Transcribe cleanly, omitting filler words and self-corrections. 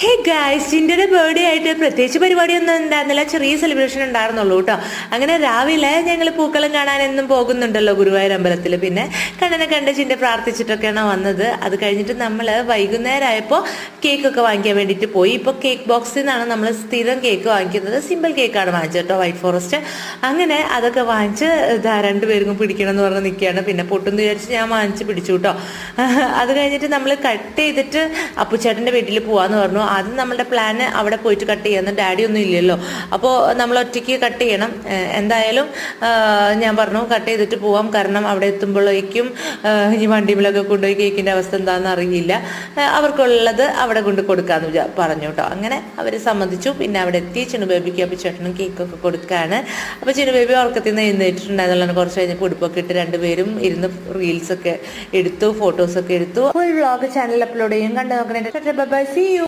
Hey guys, ചിൻ്റെ birthday ആയിട്ട് പ്രത്യേകിച്ച് പരിപാടിയൊന്നും ഉണ്ടായിരുന്നില്ല, ചെറിയ സെലിബ്രേഷൻ ഉണ്ടായിരുന്നുള്ളൂ കേട്ടോ. അങ്ങനെ രാവിലെ ഞങ്ങൾ പൂക്കളം കാണാൻ എന്നും പോകുന്നുണ്ടല്ലോ ഗുരുവായൂർ അമ്പലത്തിൽ. പിന്നെ കണ്ണനെ കണ്ട് ചിൻ്റെ പ്രാർത്ഥിച്ചിട്ടൊക്കെയാണ് വന്നത്. അത് കഴിഞ്ഞിട്ട് നമ്മൾ വൈകുന്നേരം ആയപ്പോൾ കേക്കൊക്കെ വാങ്ങിക്കാൻ വേണ്ടിയിട്ട് പോയി. ഇപ്പോൾ കേക്ക് ബോക്സിൽ നിന്നാണ് നമ്മൾ സ്ഥിരം കേക്ക് വാങ്ങിക്കുന്നത്. സിമ്പിൾ കേക്കാണ് വാങ്ങിച്ചത് കേട്ടോ, വൈറ്റ് ഫോറസ്റ്റ്. അങ്ങനെ അതൊക്കെ വാങ്ങിച്ച് രണ്ടുപേർക്കും പിടിക്കണം എന്ന് പറഞ്ഞ് നിൽക്കുകയാണ്. പിന്നെ പൊട്ടെന്ന് വിചാരിച്ച് ഞാൻ വാങ്ങിച്ച് പിടിച്ചു കേട്ടോ. അത് കഴിഞ്ഞിട്ട് നമ്മൾ കട്ട് ചെയ്തിട്ട് അപ്പുച്ചേട്ടൻ്റെ വീട്ടിൽ പോകാമെന്ന് പറഞ്ഞു. ആദ്യം നമ്മളുടെ പ്ലാന് അവിടെ പോയിട്ട് കട്ട് ചെയ്യാമെന്ന്, ഡാഡി ഒന്നും ഇല്ലല്ലോ, അപ്പോൾ നമ്മൾ ഒറ്റയ്ക്ക് കട്ട് ചെയ്യണം. എന്തായാലും ഞാൻ പറഞ്ഞു കട്ട് ചെയ്തിട്ട് പോവാം, കാരണം അവിടെ എത്തുമ്പോഴേക്കും ഈ വണ്ടിമിലൊക്കെ കൊണ്ടുപോയി കേക്കിൻ്റെ അവസ്ഥ എന്താണെന്ന് അറിയില്ല, അവർക്കുള്ളത് അവിടെ കൊണ്ട് കൊടുക്കാമെന്ന് പറഞ്ഞു കേട്ടോ. അങ്ങനെ അവർ സമ്മതിച്ചു. പിന്നെ അവിടെ എത്തി ചിന്നു ബേബിക്ക് അപ്പോൾ ചേട്ടനും കേക്കൊക്കെ കൊടുക്കുകയാണ്. അപ്പോൾ ചിന്നു ബേബി ഉറക്കത്തിൽ നിന്ന് എഴുന്നേറ്റിട്ടുണ്ടായതുകൊണ്ട് കുറച്ച് കഴിഞ്ഞപ്പോൾ ഉടുപ്പൊക്കെ ഇട്ട് രണ്ടുപേരും ഇരുന്ന് റീൽസൊക്കെ എടുത്തു, ഫോട്ടോസൊക്കെ എടുത്തു. ഫുൾ വ്ളോഗ് ചാനൽ അപ്ലോഡ് ചെയ്യും, കണ്ടു നോക്കണേ. Bye, see U.